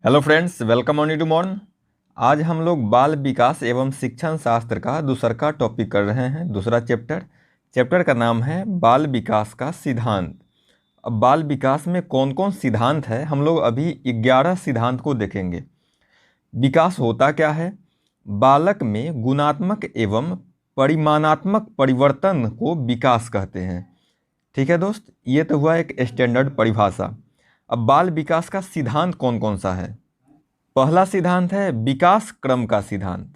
Hello friends, welcome on to मॉर्न। आज हम लोग बाल विकास एवं शिक्षण शास्त्र का दूसरा टॉपिक कर रहे हैं। दूसरा चैप्टर का नाम है बाल विकास का सिद्धांत। अब बाल विकास में कौन कौन सिद्धांत है, हम लोग अभी 11 सिद्धांत को देखेंगे। विकास होता क्या है? बालक में गुणात्मक एवं परिमाणात्मक परिवर्तन को विकास कहते हैं। ठीक है दोस्त, ये तो हुआ एक स्टैंडर्ड परिभाषा। अब बाल विकास का सिद्धांत कौन कौन सा है? पहला सिद्धांत है विकास क्रम का सिद्धांत।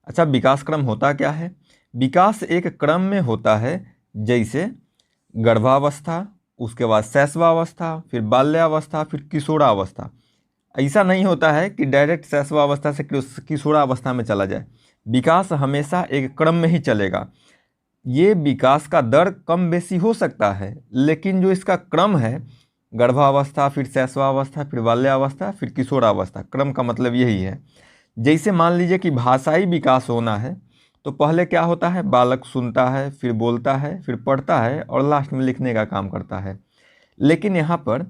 अच्छा, विकास क्रम होता क्या है? विकास एक क्रम में होता है, जैसे गर्भावस्था, उसके बाद शैशवावस्था, फिर बाल्यावस्था, फिर किशोरावस्था। ऐसा नहीं होता है कि डायरेक्ट शैशवावस्था से किशोरावस्था में चला जाए। विकास हमेशा एक क्रम में ही चलेगा। ये विकास का दर कम बेसी हो सकता है, लेकिन जो इसका क्रम है, गर्भावस्था, फिर शैशवावस्था, फिर बाल्यावस्था, फिर किशोरावस्था, क्रम का मतलब यही है। जैसे मान लीजिए कि भाषाई विकास होना है, तो पहले क्या होता है? बालक सुनता है, फिर बोलता है, फिर पढ़ता है और लास्ट में लिखने का काम करता है। लेकिन यहाँ पर,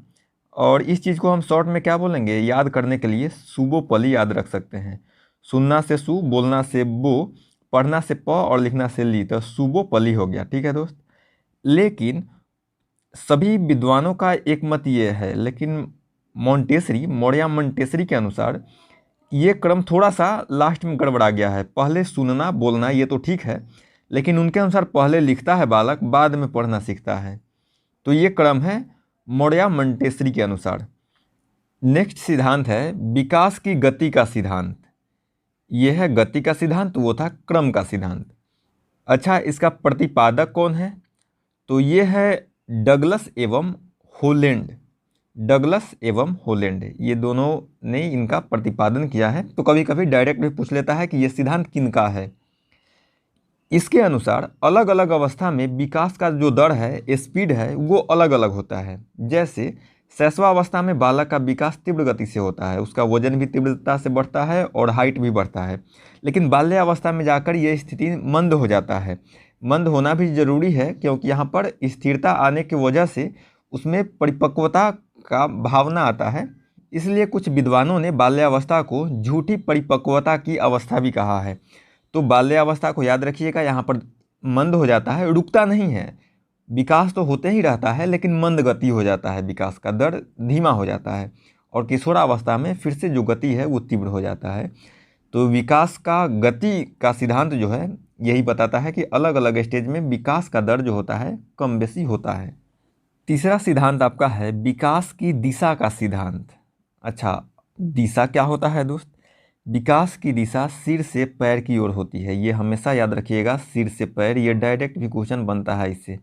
और इस चीज़ को हम शॉर्ट में क्या बोलेंगे याद करने के लिए, सुबोपली याद रख सकते हैं। सुनना से सु, बोलना से बो, पढ़ना से प और लिखना से ली, तो सुबोपली हो गया। ठीक है दोस्त। लेकिन सभी विद्वानों का एक मत ये है, लेकिन मोंटेसरी के अनुसार ये क्रम थोड़ा सा लास्ट में गड़बड़ा गया है। पहले सुनना बोलना ये तो ठीक है, लेकिन उनके अनुसार पहले लिखता है बालक, बाद में पढ़ना सीखता है। तो ये क्रम है मोंटेसरी के अनुसार। नेक्स्ट सिद्धांत है विकास की गति का सिद्धांत। यह है गति का सिद्धांत, वो था क्रम का सिद्धांत। अच्छा, इसका प्रतिपादक कौन है? तो ये है डगलस एवं होलैंड। डगलस एवं होलैंड, ये दोनों ने इनका प्रतिपादन किया है। तो कभी कभी डायरेक्ट भी पूछ लेता है कि ये सिद्धांत किनका है। इसके अनुसार अलग अलग अवस्था में विकास का जो दर है, स्पीड है, वो अलग अलग होता है। जैसे शैशवावस्था में बालक का विकास तीव्र गति से होता है, उसका वजन भी तीव्रता से बढ़ता है और हाइट भी बढ़ता है। लेकिन बाल्यावस्था में जाकर ये स्थिति मंद हो जाता है। मंद होना भी जरूरी है, क्योंकि यहाँ पर स्थिरता आने की वजह से उसमें परिपक्वता का भावना आता है। इसलिए कुछ विद्वानों ने बाल्यावस्था को झूठी परिपक्वता की अवस्था भी कहा है। तो बाल्यावस्था को याद रखिएगा, यहाँ पर मंद हो जाता है, रुकता नहीं है। विकास तो होते ही रहता है, लेकिन मंद गति हो जाता है, विकास का दर धीमा हो जाता है। और किशोरावस्था में फिर से जो गति है वो तीव्र हो जाता है। तो विकास का गति का सिद्धांत जो है, यही बताता है कि अलग अलग स्टेज में विकास का दर जो होता है कम बेसी होता है। तीसरा सिद्धांत आपका है विकास की दिशा का सिद्धांत। अच्छा, दिशा क्या होता है दोस्त? विकास की दिशा सिर से पैर की ओर होती है। ये हमेशा याद रखिएगा, सिर से पैर, ये डायरेक्ट भी क्वेश्चन बनता है इससे।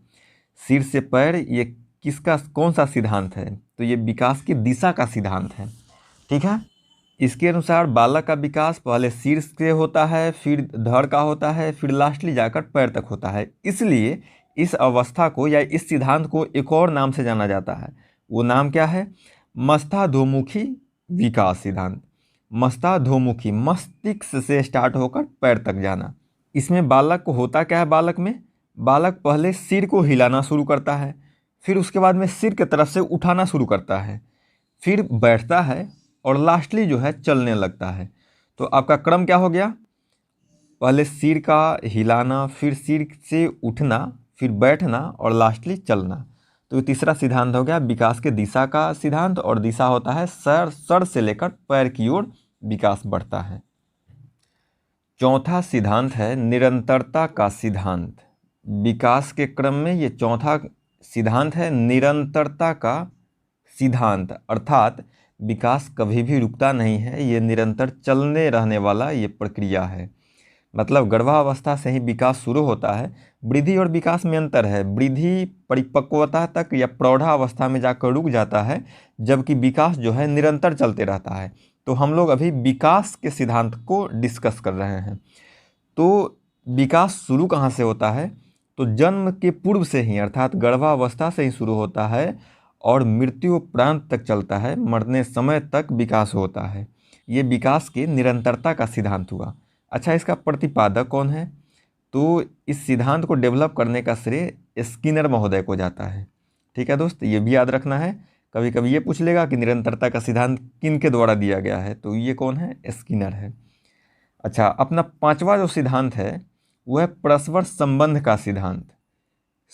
सिर से पैर, ये किसका कौन सा सिद्धांत है? तो ये विकास की दिशा का सिद्धांत है। ठीक है। इसके अनुसार बालक का विकास पहले सिर से होता है, फिर धड़ का होता है, फिर लास्टली जाकर पैर तक होता है। इसलिए इस अवस्था को या इस सिद्धांत को एक और नाम से जाना जाता है। वो नाम क्या है? मस्ताधोमुखी विकास सिद्धांत। मस्ताधोमुखी, मस्तिष्क से स्टार्ट होकर पैर तक जाना। इसमें बालक को होता क्या है? बालक पहले सिर को हिलाना शुरू करता है, फिर उसके बाद में सिर की तरफ से उठाना शुरू करता है, फिर बैठता है और लास्टली जो है चलने लगता है। तो आपका क्रम क्या हो गया? पहले सिर का हिलाना, फिर सिर से उठना, फिर बैठना और लास्टली चलना। तो ये तीसरा सिद्धांत हो गया विकास के दिशा का सिद्धांत। और दिशा होता है सर से लेकर पैर की ओर विकास बढ़ता है। चौथा सिद्धांत है निरंतरता का सिद्धांत। विकास के क्रम में ये चौथा सिद्धांत है निरंतरता का सिद्धांत। अर्थात विकास कभी भी रुकता नहीं है, ये निरंतर चलने रहने वाला ये प्रक्रिया है। मतलब गर्भावस्था से ही विकास शुरू होता है। वृद्धि और विकास में अंतर है। वृद्धि परिपक्वता तक या प्रौढ़ावस्था में जाकर रुक जाता है, जबकि विकास जो है निरंतर चलते रहता है। तो हम लोग अभी विकास के सिद्धांत को डिस्कस कर रहे हैं। तो विकास शुरू कहाँ से होता है? तो जन्म के पूर्व से ही, अर्थात गर्भावस्था से ही शुरू होता है और मृत्यु उपरांत तक चलता है। मरने समय तक विकास होता है। ये विकास की निरंतरता का सिद्धांत हुआ। अच्छा, इसका प्रतिपादक कौन है? तो इस सिद्धांत को डेवलप करने का श्रेय स्किनर महोदय को जाता है। ठीक है दोस्त, ये भी याद रखना है। कभी कभी ये पूछ लेगा कि निरंतरता का सिद्धांत किन के द्वारा दिया गया है, तो ये कौन है, स्किनर है। अच्छा, अपना पांचवा जो सिद्धांत है वो है परस्पर संबंध का सिद्धांत।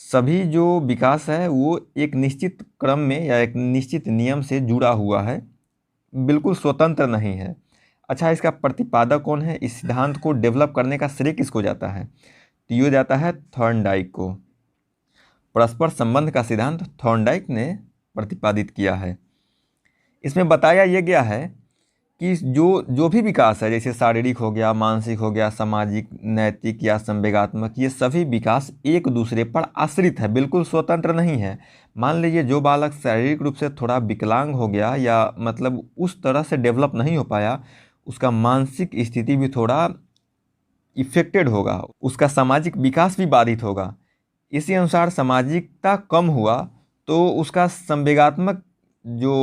सभी जो विकास है वो एक निश्चित क्रम में या एक निश्चित नियम से जुड़ा हुआ है, बिल्कुल स्वतंत्र नहीं है। अच्छा, इसका प्रतिपादक कौन है, इस सिद्धांत को डेवलप करने का श्रेय किसको जाता है, तो ये जाता है थॉर्नडाइक को। परस्पर संबंध का सिद्धांत थॉर्नडाइक ने प्रतिपादित किया है। इसमें बताया ये गया है कि जो जो भी विकास है, जैसे शारीरिक हो गया, मानसिक हो गया, सामाजिक, नैतिक या संवेगात्मक, ये सभी विकास एक दूसरे पर आश्रित है, बिल्कुल स्वतंत्र नहीं है। मान लीजिए जो बालक शारीरिक रूप से थोड़ा विकलांग हो गया या मतलब उस तरह से डेवलप नहीं हो पाया, उसका मानसिक स्थिति भी थोड़ा इफेक्टेड होगा, उसका सामाजिक विकास भी बाधित होगा। इसी अनुसार सामाजिकता कम हुआ तो उसका संवेगात्मक जो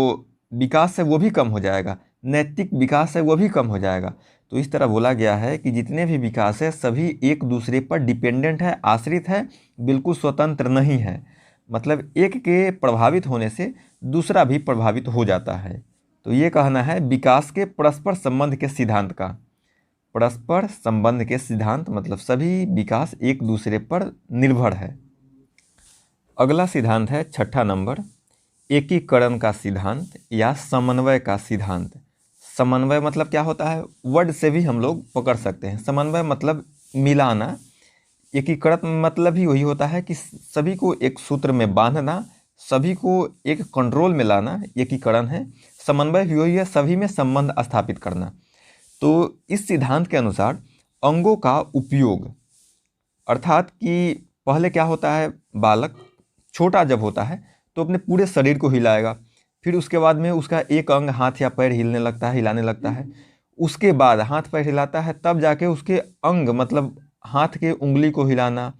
विकास है वो भी कम हो जाएगा, नैतिक विकास है वो भी कम हो जाएगा। तो इस तरह बोला गया है कि जितने भी विकास है सभी एक दूसरे पर डिपेंडेंट है, आश्रित है, बिल्कुल स्वतंत्र नहीं है। मतलब एक के प्रभावित होने से दूसरा भी प्रभावित हो जाता है। तो ये कहना है विकास के परस्पर संबंध के सिद्धांत का। परस्पर संबंध के सिद्धांत मतलब सभी विकास एक दूसरे पर निर्भर है। अगला सिद्धांत है 6ठा नंबर, एकीकरण का सिद्धांत या समन्वय का सिद्धांत। समन्वय मतलब क्या होता है, वर्ड से भी हम लोग पकड़ सकते हैं। समन्वय मतलब मिलाना, एकीकरण मतलब ही वही होता है कि सभी को एक सूत्र में बांधना, सभी को एक कंट्रोल में लाना एकीकरण है। समन्वय भी वही है, सभी में संबंध स्थापित करना। तो इस सिद्धांत के अनुसार अंगों का उपयोग, अर्थात कि पहले क्या होता है, बालक छोटा जब होता है तो अपने पूरे शरीर को हिलाएगा, फिर उसके बाद में उसका एक अंग हाथ या पैर हिलाने लगता है। उसके बाद हाथ पैर हिलाता है, तब जाके उसके अंग मतलब हाथ के उंगली को हिलाना।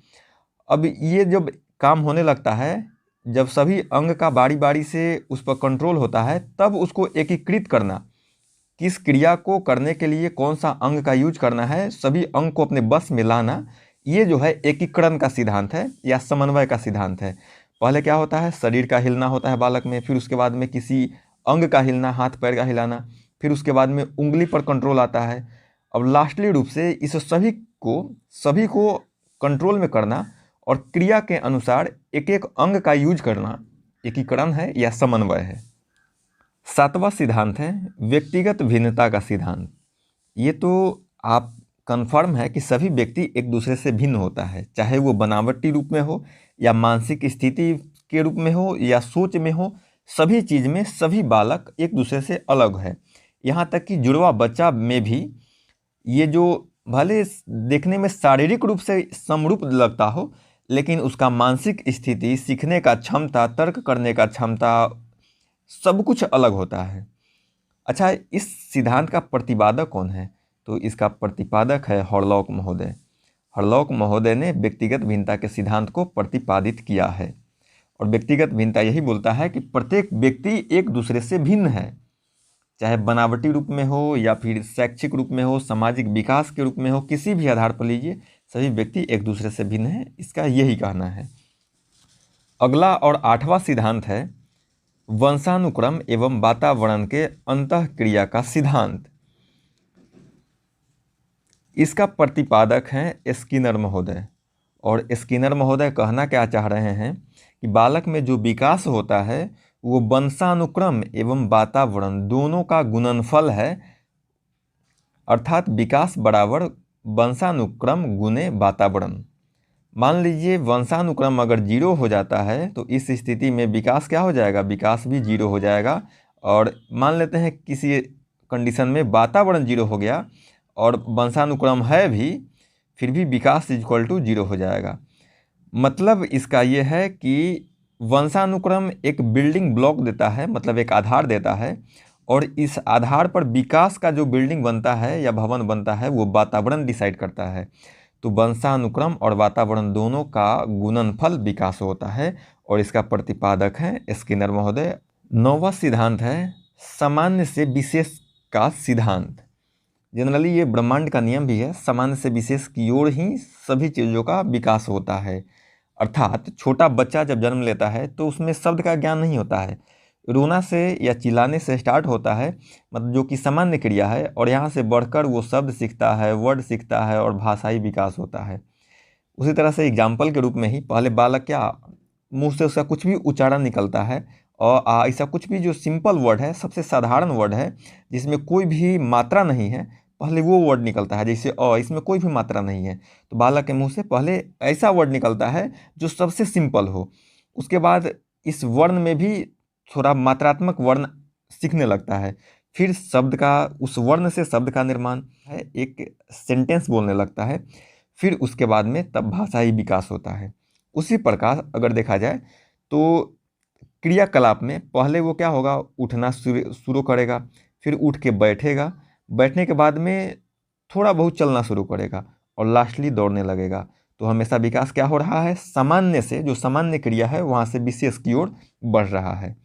अब ये जब काम होने लगता है, जब सभी अंग का बारी बारी से उस पर कंट्रोल होता है, तब उसको एकीकृत करना, किस क्रिया को करने के लिए कौन सा अंग का यूज करना है, सभी अंग को अपने बस में लाना, ये जो है एकीकरण का सिद्धांत है या समन्वय का सिद्धांत है। पहले क्या होता है, शरीर का हिलना होता है बालक में, फिर उसके बाद में किसी अंग का हिलना, हाथ पैर का हिलाना, फिर उसके बाद में उंगली पर कंट्रोल आता है। अब लास्टली रूप से इस सभी को कंट्रोल में करना और क्रिया के अनुसार एक एक अंग का यूज करना एकीकरण है या समन्वय है। 7वां सिद्धांत है व्यक्तिगत भिन्नता का सिद्धांत। ये तो आप कन्फर्म है कि सभी व्यक्ति एक दूसरे से भिन्न होता है, चाहे वो बनावटी रूप में हो या मानसिक स्थिति के रूप में हो या सोच में हो, सभी चीज़ में सभी बालक एक दूसरे से अलग है। यहाँ तक कि जुड़वा बच्चा में भी ये जो भले देखने में शारीरिक रूप से समरूप लगता हो, लेकिन उसका मानसिक स्थिति, सीखने का क्षमता, तर्क करने का क्षमता, सब कुछ अलग होता है। अच्छा, इस सिद्धांत का प्रतिपादक कौन है, तो इसका प्रतिपादक है हॉरलॉक महोदय। हॉरलॉक महोदय ने व्यक्तिगत भिन्नता के सिद्धांत को प्रतिपादित किया है। और व्यक्तिगत भिन्नता यही बोलता है कि प्रत्येक व्यक्ति एक दूसरे से भिन्न है, चाहे बनावटी रूप में हो या फिर शैक्षिक रूप में हो, सामाजिक विकास के रूप में हो, किसी भी आधार पर लीजिए, सभी व्यक्ति एक दूसरे से भिन्न है, इसका यही कहना है। अगला और 8वां सिद्धांत है वंशानुक्रम एवं वातावरण के अंतःक्रिया का सिद्धांत। इसका प्रतिपादक हैं स्किनर महोदय। और स्किनर महोदय कहना क्या चाह रहे हैं कि बालक में जो विकास होता है वो वंशानुक्रम एवं वातावरण दोनों का गुणनफल है, अर्थात विकास बराबर वंशानुक्रम गुने वातावरण। मान लीजिए वंशानुक्रम अगर 0 हो जाता है तो इस स्थिति में विकास क्या हो जाएगा, विकास भी 0 हो जाएगा। और मान लेते हैं किसी कंडीशन में वातावरण 0 हो गया और वंशानुक्रम है भी, फिर भी विकास इक्वल टू 0 हो जाएगा। मतलब इसका ये है कि वंशानुक्रम एक बिल्डिंग ब्लॉक देता है, मतलब एक आधार देता है, और इस आधार पर विकास का जो बिल्डिंग बनता है या भवन बनता है वो वातावरण डिसाइड करता है। तो वंशानुक्रम और वातावरण दोनों का गुणनफल विकास होता है, और इसका प्रतिपादक है स्किनर महोदय। 9वां सिद्धांत है सामान्य से विशेष का सिद्धांत। जनरली ये ब्रह्मांड का नियम भी है, सामान्य से विशेष की ओर ही सभी चीज़ों का विकास होता है। अर्थात छोटा बच्चा जब जन्म लेता है तो उसमें शब्द का ज्ञान नहीं होता है, रोना से या चिल्लाने से स्टार्ट होता है, मतलब जो कि सामान्य क्रिया है, और यहाँ से बढ़कर वो शब्द सीखता है, वर्ड सीखता है और भाषाई विकास होता है। उसी तरह से एग्जाम्पल के रूप में ही पहले बालक क्या मुंह से उसका कुछ भी उच्चारण निकलता है, और ऐसा कुछ भी जो सिंपल वर्ड है, सबसे साधारण वर्ड है जिसमें कोई भी मात्रा नहीं है, पहले वो वर्ड निकलता है। जैसे इसमें कोई भी मात्रा नहीं है, तो बालक के मुंह से पहले ऐसा वर्ड निकलता है जो सबसे सिंपल हो। उसके बाद इस वर्ण में भी थोड़ा मात्रात्मक वर्ण सीखने लगता है, फिर शब्द का, उस वर्ण से शब्द का निर्माण है, एक सेंटेंस बोलने लगता है, फिर उसके बाद में तब भाषाई विकास होता है। उसी प्रकार अगर देखा जाए तो क्रियाकलाप में पहले वो क्या होगा, उठना शुरू करेगा, फिर उठ के बैठेगा, बैठने के बाद में थोड़ा बहुत चलना शुरू करेगा और लास्टली दौड़ने लगेगा। तो हमेशा विकास क्या हो रहा है, सामान्य से, जो सामान्य क्रिया है वहाँ से विशेष की ओर बढ़ रहा है।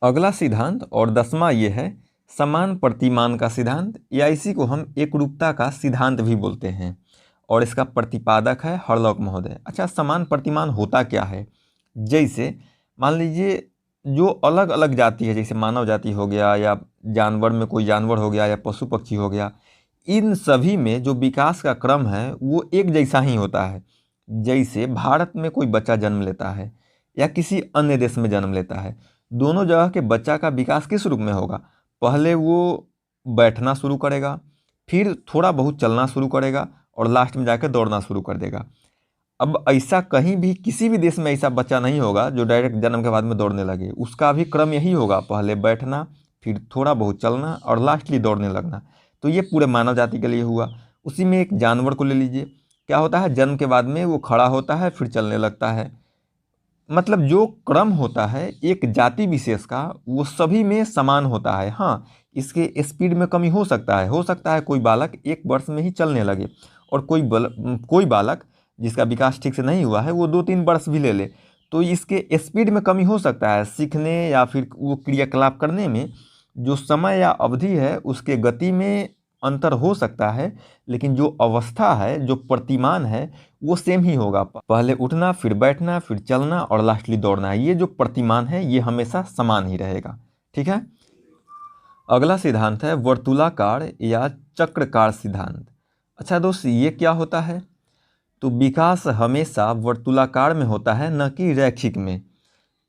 अगला सिद्धांत और 10वां ये है समान प्रतिमान का सिद्धांत, या इसी को हम एकरूपता का सिद्धांत भी बोलते हैं, और इसका प्रतिपादक है हरलॉक महोदय। अच्छा, समान प्रतिमान होता क्या है? जैसे मान लीजिए जो अलग अलग जाति है, जैसे मानव जाति हो गया, या जानवर में कोई जानवर हो गया, या पशु पक्षी हो गया, इन सभी में जो विकास का क्रम है वो एक जैसा ही होता है। जैसे भारत में कोई बच्चा जन्म लेता है या किसी अन्य देश में जन्म लेता है, दोनों जगह के बच्चा का विकास किस रूप में होगा? पहले वो बैठना शुरू करेगा, फिर थोड़ा बहुत चलना शुरू करेगा, और लास्ट में जाकर दौड़ना शुरू कर देगा। अब ऐसा कहीं भी किसी भी देश में ऐसा बच्चा नहीं होगा जो डायरेक्ट जन्म के बाद में दौड़ने लगे। उसका भी क्रम यही होगा, पहले बैठना, फिर थोड़ा बहुत चलना और लास्टली दौड़ने लगना। तो ये पूरे मानव जाति के लिए हुआ। उसी में एक जानवर को ले लीजिए, क्या होता है, जन्म के बाद में वो खड़ा होता है, फिर चलने लगता है। मतलब जो क्रम होता है एक जाति विशेष का, वो सभी में समान होता है। हाँ, इसके स्पीड में कमी हो सकता है कोई बालक 1 वर्ष में ही चलने लगे, और कोई बालक जिसका विकास ठीक से नहीं हुआ है वो 2-3 वर्ष भी ले ले, तो इसके स्पीड में कमी हो सकता है। सीखने या फिर वो क्रियाकलाप करने में जो समय या अवधि है उसके गति में अंतर हो सकता है, लेकिन जो अवस्था है, जो प्रतिमान है, वो सेम ही होगा। पहले उठना, फिर बैठना, फिर चलना और लास्टली दौड़ना, ये जो प्रतिमान है ये हमेशा समान ही रहेगा। ठीक है। अगला सिद्धांत है वर्तुलाकार या चक्राकार सिद्धांत। अच्छा दोस्त, ये क्या होता है? तो विकास हमेशा वर्तुलाकार में होता है, न कि रैखिक में।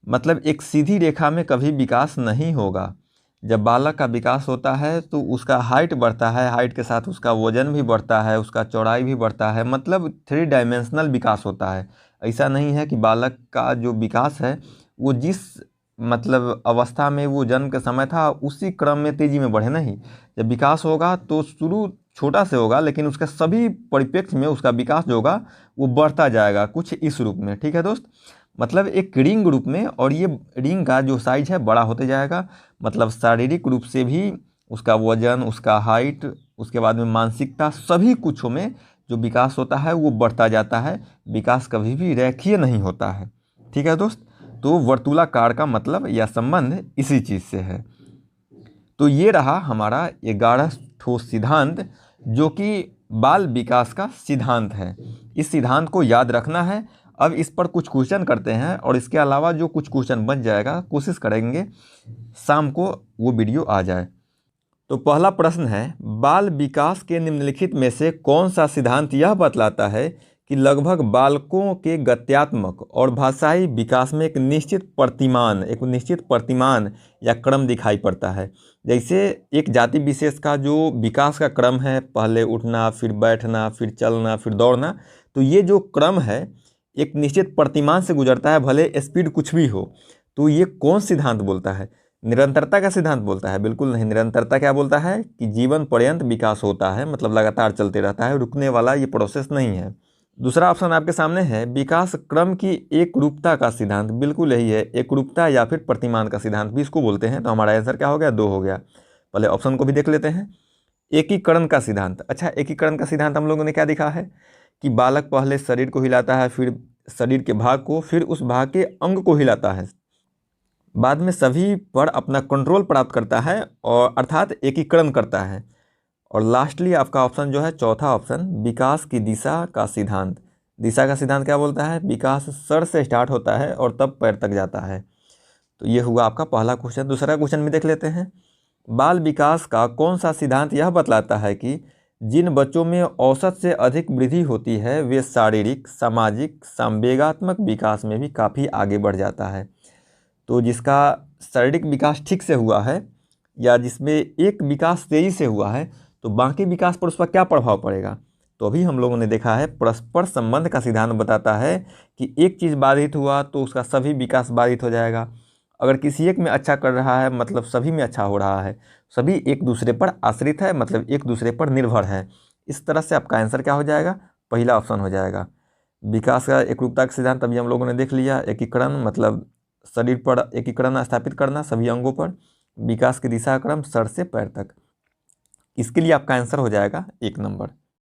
मतलब एक सीधी रेखा में कभी विकास नहीं होगा। जब बालक का विकास होता है तो उसका हाइट बढ़ता है, हाइट के साथ उसका वजन भी बढ़ता है, उसका चौड़ाई भी बढ़ता है, मतलब 3 डायमेंशनल विकास होता है। ऐसा नहीं है कि बालक का जो विकास है वो जिस मतलब अवस्था में वो जन्म के समय था उसी क्रम में तेज़ी में बढ़े, नहीं। जब विकास होगा तो शुरू छोटा से होगा, लेकिन उसका सभी परिप्रेक्ष्य में उसका विकास जो होगा वो बढ़ता जाएगा, कुछ इस रूप में। ठीक है दोस्त, मतलब एक रिंग रूप में, और ये रिंग का जो साइज है बड़ा होते जाएगा। मतलब शारीरिक रूप से भी उसका वजन, उसका हाइट, उसके बाद में मानसिकता, सभी कुछों में जो विकास होता है वो बढ़ता जाता है। विकास कभी भी रेखीय नहीं होता है। ठीक है दोस्त, तो वर्तुलाकार का मतलब या संबंध इसी चीज़ से है। तो ये रहा हमारा 11 ठोस सिद्धांत, जो कि बाल विकास का सिद्धांत है। इस सिद्धांत को याद रखना है। अब इस पर कुछ क्वेश्चन करते हैं, और इसके अलावा जो कुछ क्वेश्चन बच जाएगा कोशिश करेंगे शाम को वो वीडियो आ जाए। तो पहला प्रश्न है, बाल विकास के निम्नलिखित में से कौन सा सिद्धांत यह बतलाता है कि लगभग बालकों के गत्यात्मक और भाषाई विकास में एक निश्चित प्रतिमान या क्रम दिखाई पड़ता है। जैसे एक जाति विशेष का जो विकास का क्रम है, पहले उठना, फिर बैठना, फिर चलना, फिर दौड़ना, तो ये जो क्रम है एक निश्चित प्रतिमान से गुजरता है, भले स्पीड कुछ भी हो। तो ये कौन सिद्धांत बोलता है? निरंतरता का सिद्धांत बोलता है? बिल्कुल नहीं। निरंतरता क्या बोलता है कि जीवन पर्यंत विकास होता है, मतलब लगातार चलते रहता है, रुकने वाला ये प्रोसेस नहीं है। दूसरा ऑप्शन आपके सामने है विकास क्रम की एक रूपता का सिद्धांत। बिल्कुल यही है, एक रूपता या फिर प्रतिमान का सिद्धांत भी इसको बोलते हैं। तो हमारा आंसर क्या हो गया? 2 हो गया। पहले ऑप्शन को भी देख लेते हैं। एकीकरण का सिद्धांत। अच्छा, एकीकरण का सिद्धांत हम लोगों ने क्या देखा है कि बालक पहले शरीर को हिलाता है, फिर शरीर के भाग को, फिर उस भाग के अंग को हिलाता है, बाद में सभी पर अपना कंट्रोल प्राप्त करता है, और अर्थात एकीकरण करता है। और लास्टली आपका ऑप्शन जो है चौथा ऑप्शन, विकास की दिशा का सिद्धांत। दिशा का सिद्धांत क्या बोलता है? विकास सर से स्टार्ट होता है और तब पैर तक जाता है। तो ये हुआ आपका पहला क्वेश्चन। दूसरा क्वेश्चन भी देख लेते हैं। बाल विकास का कौन सा सिद्धांत यह बतलाता है कि जिन बच्चों में औसत से अधिक वृद्धि होती है वे शारीरिक, सामाजिक, संवेगात्मक विकास में भी काफ़ी आगे बढ़ जाता है। तो जिसका शारीरिक विकास ठीक से हुआ है या जिसमें एक विकास तेजी से हुआ है तो बाकी विकास पर उसका क्या प्रभाव पड़ेगा। तो अभी हम लोगों ने देखा है परस्पर संबंध का सिद्धांत बताता है कि एक चीज़ बाधित हुआ तो उसका सभी विकास बाधित हो जाएगा। अगर किसी एक में अच्छा कर रहा है मतलब सभी में अच्छा हो रहा है, सभी एक दूसरे पर आश्रित है मतलब एक दूसरे पर निर्भर है। इस तरह से आपका आंसर क्या हो जाएगा, पहला ऑप्शन हो जाएगा। विकास का एकरूपता का सिद्धांत अभी हम लोगों ने देख लिया। एकीकरण मतलब शरीर पर एकीकरण स्थापित करना सभी अंगों पर। विकास की दिशा क्रम सर से पैर तक। इसके लिए आपका आंसर हो जाएगा 1 नंबर।